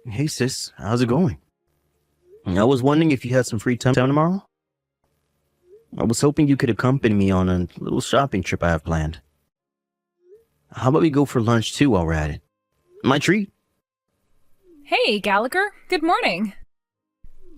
Hey sis, how's it going? I was wondering if you had some free time tomorrow. I was hoping you could accompany me on a little shopping trip I have planned. How about we go for lunch too while we're at it? My treat. Hey, Gallagher. Good morning.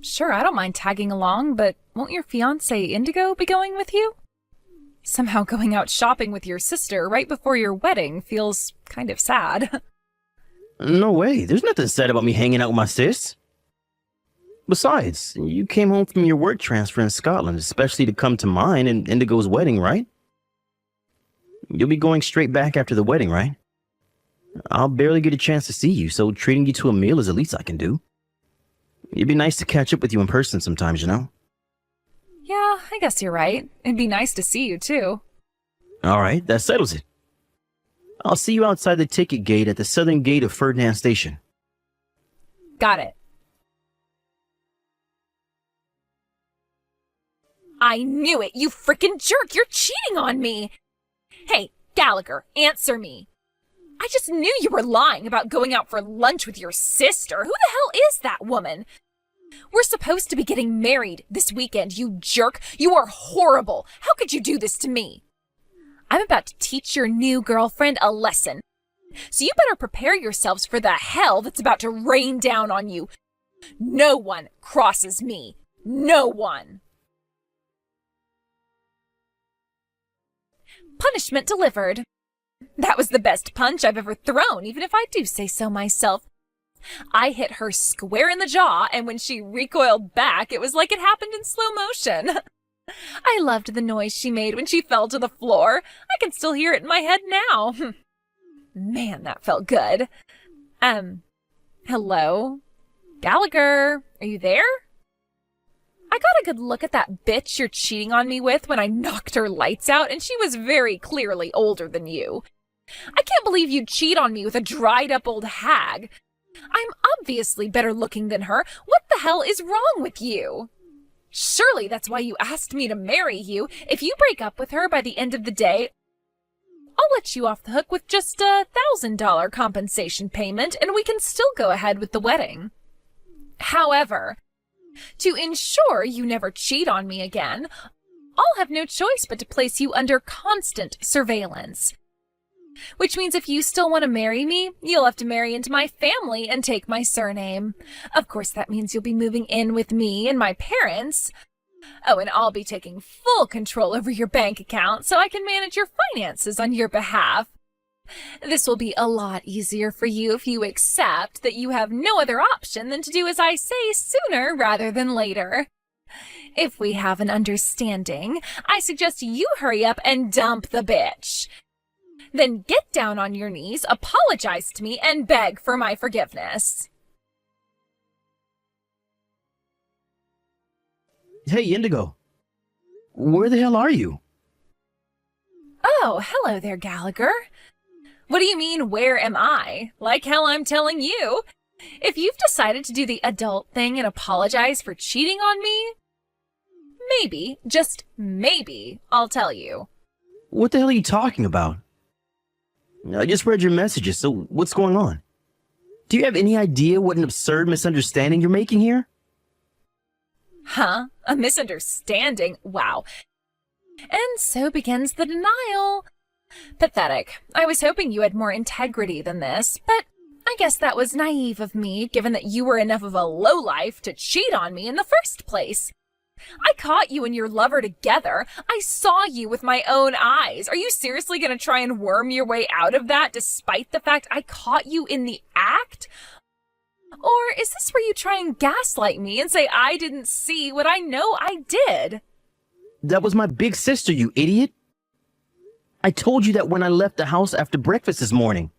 Sure, I don't mind tagging along, but won't your fiancé Indigo be going with you? Somehow going out shopping with your sister right before your wedding feels kind of sad. No way, there's nothing sad about me hanging out with my sis. Besides, you came home from your work transfer in Scotland, especially to come to mine and Indigo's wedding, right? You'll be going straight back after the wedding, right? I'll barely get a chance to see you, so treating you to a meal is the least I can do. It'd be nice to catch up with you in person sometimes, you know? Yeah, I guess you're right. It'd be nice to see you, too. Alright, that settles it. I'll see you outside the ticket gate at the southern gate of Ferdinand Station. Got it. I knew it, you frickin' jerk! You're cheating on me! Hey, Gallagher, answer me. I just knew you were lying about going out for lunch with your sister. Who the hell is that woman? We're supposed to be getting married this weekend, you jerk. You are horrible. How could you do this to me? I'm about to teach your new girlfriend a lesson. So you better prepare yourselves for the hell that's about to rain down on you. No one crosses me. No one. Punishment delivered. That was the best punch I've ever thrown, even if I do say so myself. I hit her square in the jaw, and when she recoiled back, it was like it happened in slow motion. I loved the noise she made when she fell to the floor. I can still hear it in my head now. Man, that felt good. Hello? Gallagher, are you there? I got a good look at that bitch you're cheating on me with when I knocked her lights out, and she was very clearly older than you. I can't believe you'd cheat on me with a dried-up old hag. I'm obviously better looking than her. What the hell is wrong with you? Surely that's why you asked me to marry you. If you break up with her by the end of the day, I'll let you off the hook with just a $1,000 compensation payment, and we can still go ahead with the wedding. However, to ensure you never cheat on me again, I'll have no choice but to place you under constant surveillance. Which means if you still want to marry me, you'll have to marry into my family and take my surname. Of course, that means you'll be moving in with me and my parents. Oh, and I'll be taking full control over your bank account so I can manage your finances on your behalf. This will be a lot easier for you if you accept that you have no other option than to do as I say sooner rather than later. If we have an understanding, I suggest you hurry up and dump the bitch. Then get down on your knees, apologize to me, and beg for my forgiveness. Hey, Indigo. Where the hell are you? Oh, hello there, Gallagher. What do you mean, where am I? Like hell I'm telling you. If you've decided to do the adult thing and apologize for cheating on me, maybe, just maybe, I'll tell you. What the hell are you talking about? I just read your messages, so what's going on? Do you have any idea what an absurd misunderstanding you're making here? Huh? A misunderstanding? Wow. And so begins the denial. Pathetic. I was hoping you had more integrity than this, but I guess that was naive of me, given that you were enough of a lowlife to cheat on me in the first place. I caught you and your lover together. I saw you with my own eyes. Are you seriously going to try and worm your way out of that despite the fact I caught you in the act? Or is this where you try and gaslight me and say I didn't see what I know I did? That was my big sister, you idiot. I told you that when I left the house after breakfast this morning.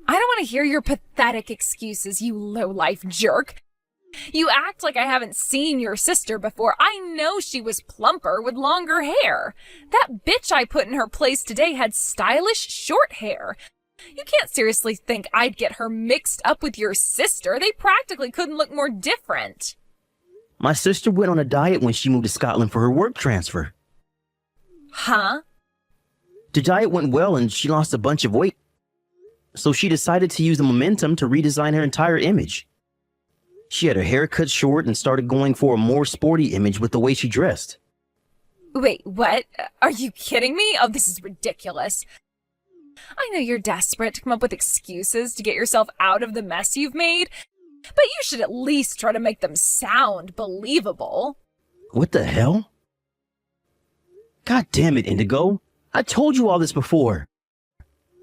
I don't want to hear your pathetic excuses, you low-life jerk. You act like I haven't seen your sister before. I know she was plumper with longer hair. That bitch I put in her place today had stylish short hair. You can't seriously think I'd get her mixed up with your sister. They practically couldn't look more different. My sister went on a diet when she moved to Scotland for her work transfer. Huh? The diet went well and she lost a bunch of weight. So she decided to use the momentum to redesign her entire image. She had her hair cut short and started going for a more sporty image with the way she dressed. Wait, what? Are you kidding me? Oh, this is ridiculous. I know you're desperate to come up with excuses to get yourself out of the mess you've made, but you should at least try to make them sound believable. What the hell? God damn it, Indigo. I told you all this before.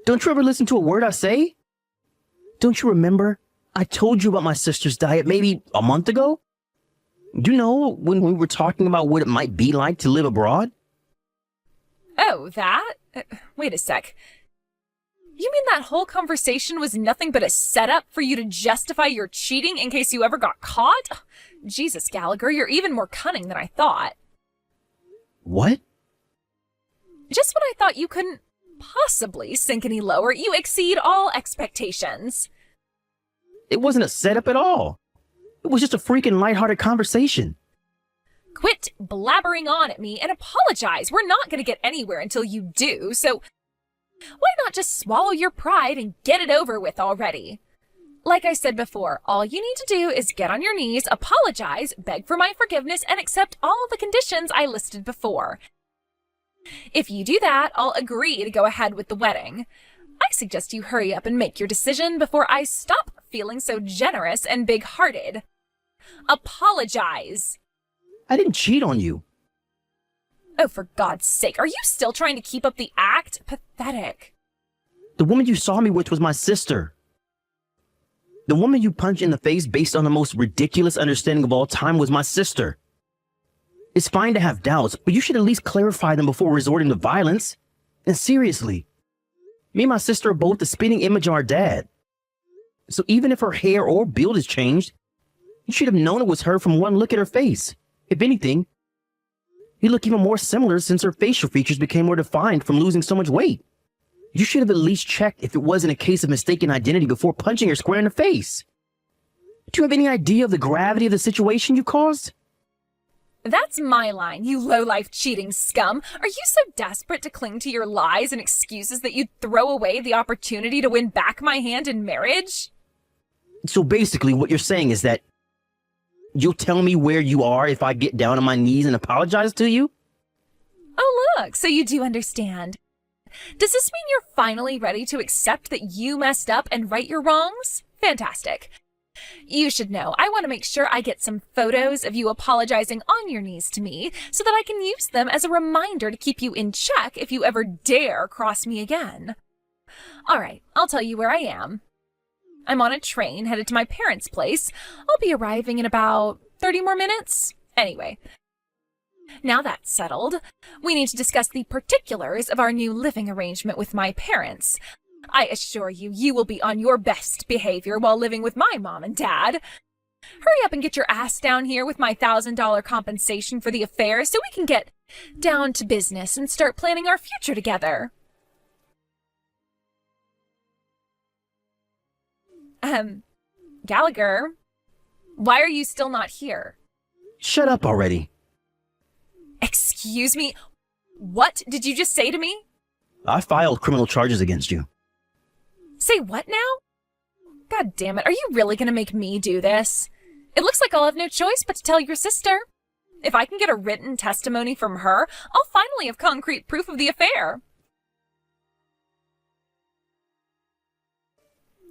Don't you ever listen to a word I say? Don't you remember? I told you about my sister's diet maybe a month ago? You know, when we were talking about what it might be like to live abroad? Oh, that? Wait a sec. You mean that whole conversation was nothing but a setup for you to justify your cheating in case you ever got caught? Jesus, Gallagher, you're even more cunning than I thought. What? Just when I thought you couldn't possibly sink any lower, you exceed all expectations. It wasn't a setup at all. It was just a freaking lighthearted conversation. Quit blabbering on at me and apologize. We're not going to get anywhere until you do, so why not just swallow your pride and get it over with already? Like I said before, all you need to do is get on your knees, apologize, beg for my forgiveness, and accept all the conditions I listed before. If you do that, I'll agree to go ahead with the wedding. I suggest you hurry up and make your decision before I stop feeling so generous and big-hearted. Apologize. I didn't cheat on you. Oh, for God's sake, are you still trying to keep up the act? Pathetic. The woman you saw me with was my sister. The woman you punched in the face based on the most ridiculous understanding of all time was my sister. It's fine to have doubts, but you should at least clarify them before resorting to violence. And seriously, me and my sister are both the spitting image of our dad. So even if her hair or build has changed, you should have known it was her from one look at her face. If anything, you look even more similar since her facial features became more defined from losing so much weight. You should have at least checked if it wasn't a case of mistaken identity before punching her square in the face. Do you have any idea of the gravity of the situation you caused? That's my line, you low-life cheating scum. Are you so desperate to cling to your lies and excuses that you'd throw away the opportunity to win back my hand in marriage? So basically what you're saying is that you'll tell me where you are if I get down on my knees and apologize to you? Oh, look, so you do understand. Does this mean you're finally ready to accept that you messed up and right your wrongs? Fantastic. You should know, I want to make sure I get some photos of you apologizing on your knees to me so that I can use them as a reminder to keep you in check if you ever dare cross me again. All right, I'll tell you where I am. I'm on a train headed to my parents' place. I'll be arriving in about 30 more minutes. Anyway, now that's settled, we need to discuss the particulars of our new living arrangement with my parents. I assure you, you will be on your best behavior while living with my mom and dad. Hurry up and get your ass down here with my $1,000 compensation for the affair so we can get down to business and start planning our future together. Gallagher, why are you still not here? Shut up already. Excuse me? What did you just say to me? I filed criminal charges against you. Say what now? God damn it, are you really gonna make me do this? It looks like I'll have no choice but to tell your sister. If I can get a written testimony from her, I'll finally have concrete proof of the affair.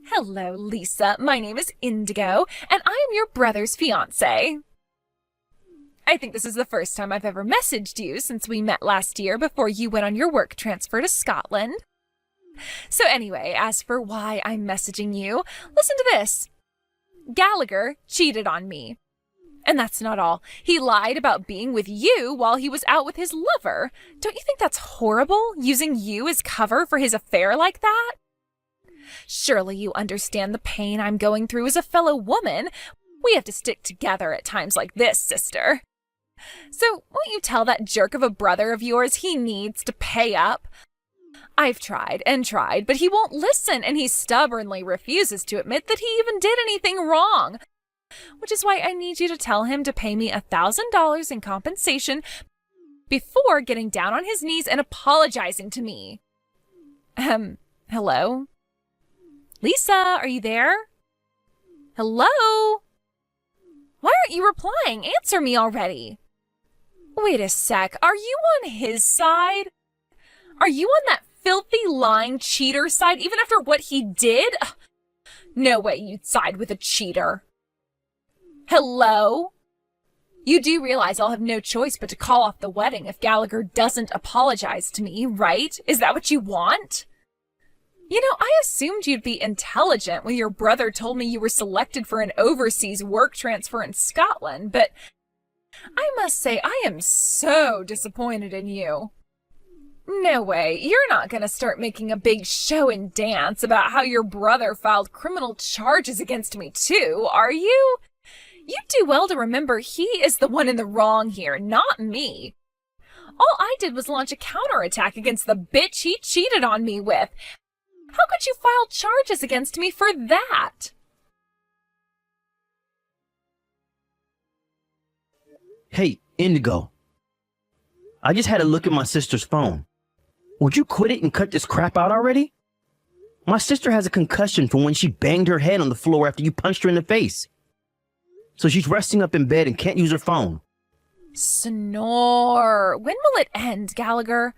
Hello, Lisa. My name is Indigo, and I am your brother's fiancé. I think this is the first time I've ever messaged you since we met last year before you went on your work transfer to Scotland. So anyway, as for why I'm messaging you, listen to this. Gallagher cheated on me. And that's not all. He lied about being with you while he was out with his lover. Don't you think that's horrible, using you as cover for his affair like that? Surely you understand the pain I'm going through as a fellow woman. We have to stick together at times like this, sister. So won't you tell that jerk of a brother of yours he needs to pay up? I've tried and tried, but he won't listen, and he stubbornly refuses to admit that he even did anything wrong. Which is why I need you to tell him to pay me $1,000 in compensation before getting down on his knees and apologizing to me. Hello? Lisa, are you there? Hello? Why aren't you replying? Answer me already. Wait a sec, are you on his side? Are you on that filthy, lying cheater side even after what he did? Ugh, no way you'd side with a cheater. Hello? You do realize I'll have no choice but to call off the wedding if Gallagher doesn't apologize to me, right? Is that what you want? You know, I assumed you'd be intelligent when your brother told me you were selected for an overseas work transfer in Scotland, but I must say I am so disappointed in you. No way, you're not going to start making a big show and dance about how your brother filed criminal charges against me too, are you? You'd do well to remember he is the one in the wrong here, not me. All I did was launch a counterattack against the bitch he cheated on me with. How could you file charges against me for that? Hey, Indigo. I just had a look at my sister's phone. Would you quit it and cut this crap out already? My sister has a concussion from when she banged her head on the floor after you punched her in the face. So she's resting up in bed and can't use her phone. Snore. When will it end, Gallagher?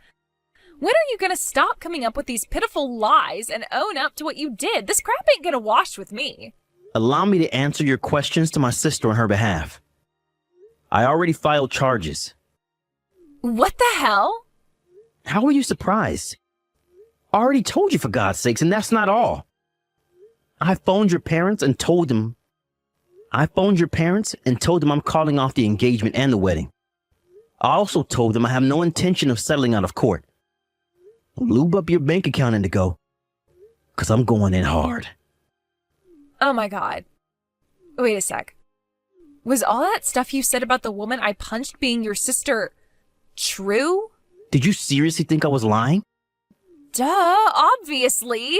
When are you going to stop coming up with these pitiful lies and own up to what you did? This crap ain't going to wash with me. Allow me to answer your questions to my sister on her behalf. I already filed charges. What the hell? How are you surprised? I already told you, for God's sakes, and that's not all. I phoned your parents and told them I'm calling off the engagement and the wedding. I also told them I have no intention of settling out of court. Lube up your bank account, Indigo, because I'm going in hard. Oh my God. Wait a sec. Was all that stuff you said about the woman I punched being your sister true? Did you seriously think I was lying? Duh, obviously.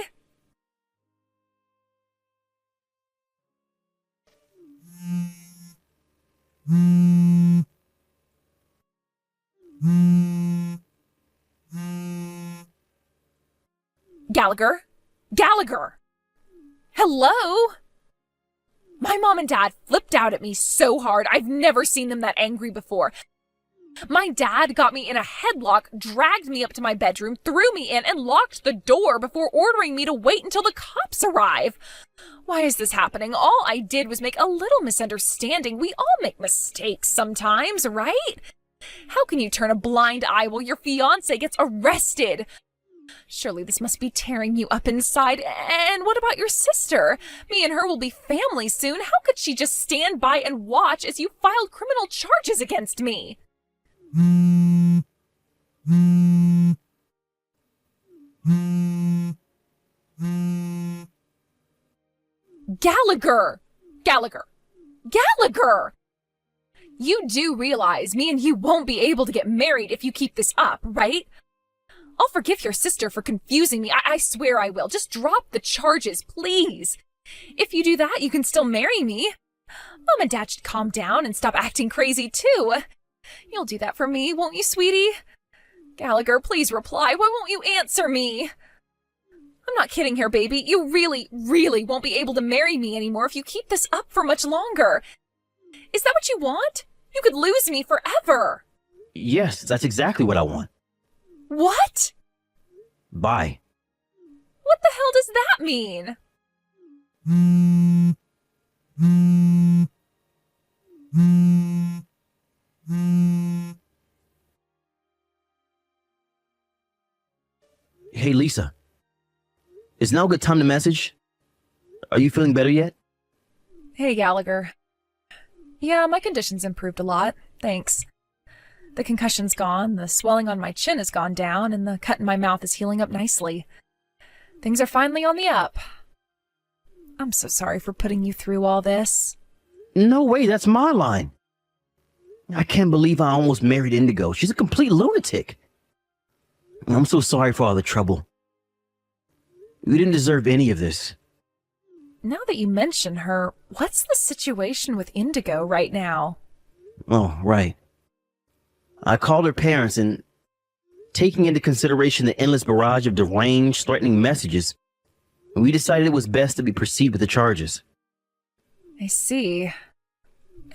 Gallagher? Gallagher! Hello? My mom and dad flipped out at me so hard. I've never seen them that angry before. My dad got me in a headlock, dragged me up to my bedroom, threw me in, and locked the door before ordering me to wait until the cops arrive. Why is this happening? All I did was make a little misunderstanding. We all make mistakes sometimes, right? How can you turn a blind eye while your fiancé gets arrested? Surely this must be tearing you up inside. And what about your sister? Me and her will be family soon. How could she just stand by and watch as you filed criminal charges against me? Gallagher! Gallagher! Gallagher! You do realize me and you won't be able to get married if you keep this up, right? I'll forgive your sister for confusing me. I swear I will. Just drop the charges, please. If you do that, you can still marry me. Mom and Dad should calm down and stop acting crazy, too. You'll do that for me, won't you, sweetie? Gallagher, please reply. Why won't you answer me? I'm not kidding here, baby. You really, really won't be able to marry me anymore if you keep this up for much longer. Is that what you want? You could lose me forever. Yes, that's exactly what I want. What? Bye. What the hell does that mean? Hey, Lisa. Is now a good time to message? Are you feeling better yet? Hey, Gallagher. Yeah, my condition's improved a lot, thanks. The concussion's gone, the swelling on my chin has gone down, and the cut in my mouth is healing up nicely. Things are finally on the up. I'm so sorry for putting you through all this. No way, that's my line. I can't believe I almost married Indigo. She's a complete lunatic. I'm so sorry for all the trouble. You didn't deserve any of this. Now that you mention her, what's the situation with Indigo right now? Oh, right. I called her parents and, taking into consideration the endless barrage of deranged, threatening messages, We decided it was best that we proceed with the charges. I see.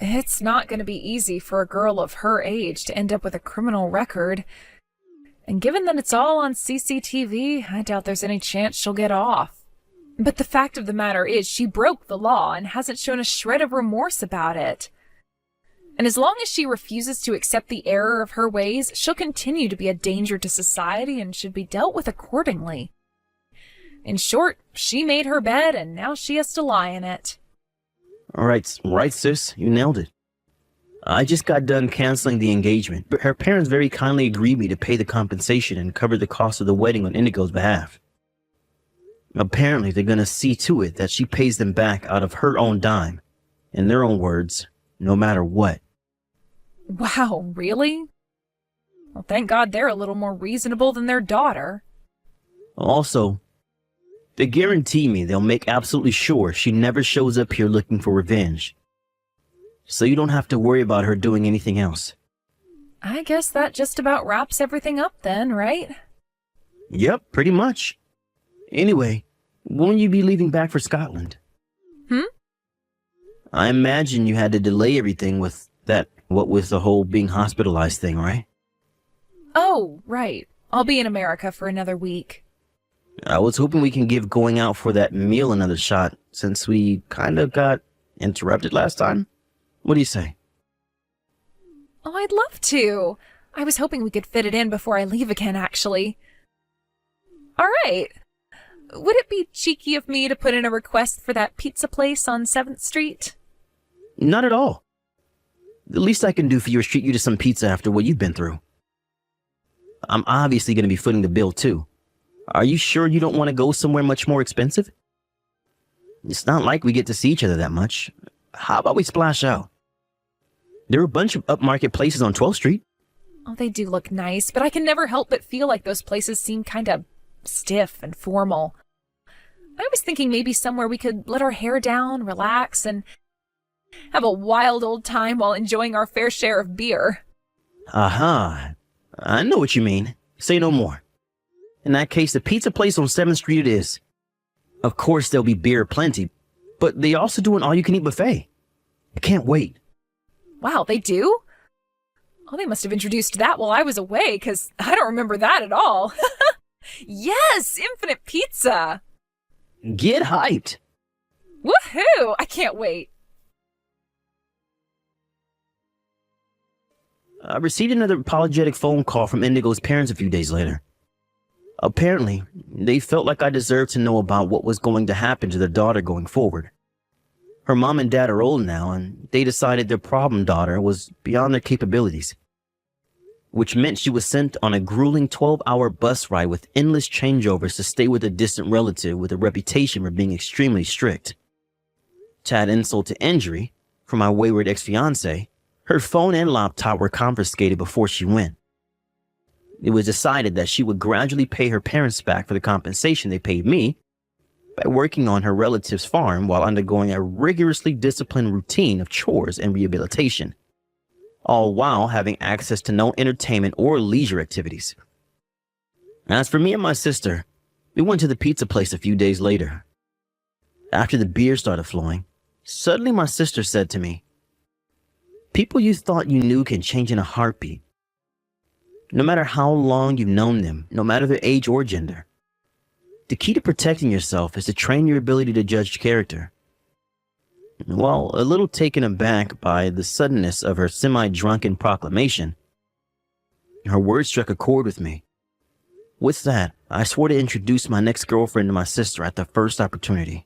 It's not going to be easy for a girl of her age to end up with a criminal record. And given that it's all on CCTV, I doubt there's any chance she'll get off. But the fact of the matter is she broke the law and hasn't shown a shred of remorse about it. And as long as she refuses to accept the error of her ways, she'll continue to be a danger to society and should be dealt with accordingly. In short, she made her bed and now she has to lie in it. All right, sis, you nailed it. I just got done canceling the engagement, but her parents very kindly agreed me to pay the compensation and cover the cost of the wedding on Indigo's behalf. Apparently, they're going to see to it that she pays them back out of her own dime, in their own words, no matter what. Wow, really? Well, thank God they're a little more reasonable than their daughter. Also, they guarantee me they'll make absolutely sure she never shows up here looking for revenge. So you don't have to worry about her doing anything else. I guess that just about wraps everything up then, right? Yep, pretty much. Anyway, when will you be leaving back for Scotland? I imagine you had to delay everything with the whole being hospitalized thing, right? Oh, right. I'll be in America for another week. I was hoping we can give going out for that meal another shot, since we kind of got interrupted last time. What do you say? Oh, I'd love to. I was hoping we could fit it in before I leave again, actually. All right. Would it be cheeky of me to put in a request for that pizza place on 7th Street? Not at all. The least I can do for you is treat you to some pizza after what you've been through. I'm obviously going to be footing the bill, too. Are you sure you don't want to go somewhere much more expensive? It's not like we get to see each other that much. How about we splash out? There are a bunch of upmarket places on 12th Street. Oh, they do look nice, but I can never help but feel like those places seem kind of stiff and formal. I was thinking maybe somewhere we could let our hair down, relax, and have a wild old time while enjoying our fair share of beer. Aha. I know what you mean. Say no more. In that case, the pizza place on 7th Street it is. Of course, there'll be beer plenty, but they also do an all-you-can-eat buffet. I can't wait. Wow, they do? Oh, they must have introduced that while I was away, because I don't remember that at all. Yes, infinite pizza. Get hyped. Woohoo! I can't wait. I received another apologetic phone call from Indigo's parents a few days later. Apparently, they felt like I deserved to know about what was going to happen to their daughter going forward. Her mom and dad are old now, and they decided their problem daughter was beyond their capabilities, which meant she was sent on a grueling 12-hour bus ride with endless changeovers to stay with a distant relative with a reputation for being extremely strict. To add insult to injury, for my wayward ex-fiancée, her phone and laptop were confiscated before she went. It was decided that she would gradually pay her parents back for the compensation they paid me by working on her relative's farm while undergoing a rigorously disciplined routine of chores and rehabilitation, all while having access to no entertainment or leisure activities. As for me and my sister, we went to the pizza place a few days later. After the beer started flowing, suddenly my sister said to me, "People you thought you knew can change in a heartbeat. No matter how long you've known them, no matter their age or gender. The key to protecting yourself is to train your ability to judge character." Well, a little taken aback by the suddenness of her semi-drunken proclamation, her words struck a chord with me. With that, I swore to introduce my next girlfriend to my sister at the first opportunity.